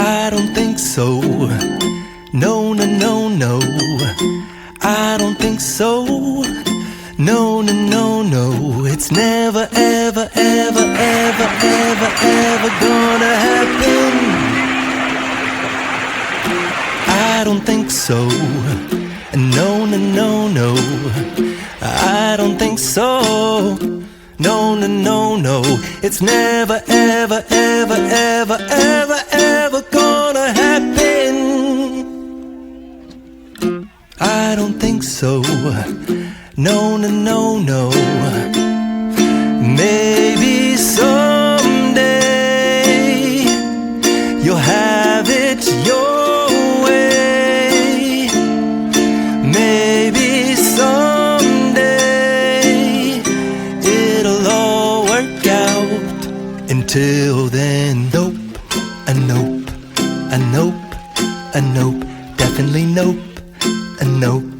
I don't think so. No, no, no, no. I don't think so. No, no, no, no. It's never, ever, ever, ever, ever, ever gonna happen. I don't think so. No, no, no, no. I don't think so. No, no, no, no. It's never, ever, ever, ever, ever, ever gonna happen. I don't think so. No, no, no, no. Maybe someday you'll have it your way. Maybe someday it'll all work out. Until then, nope, a nope, a nope, a nope, definitely nope, a nope.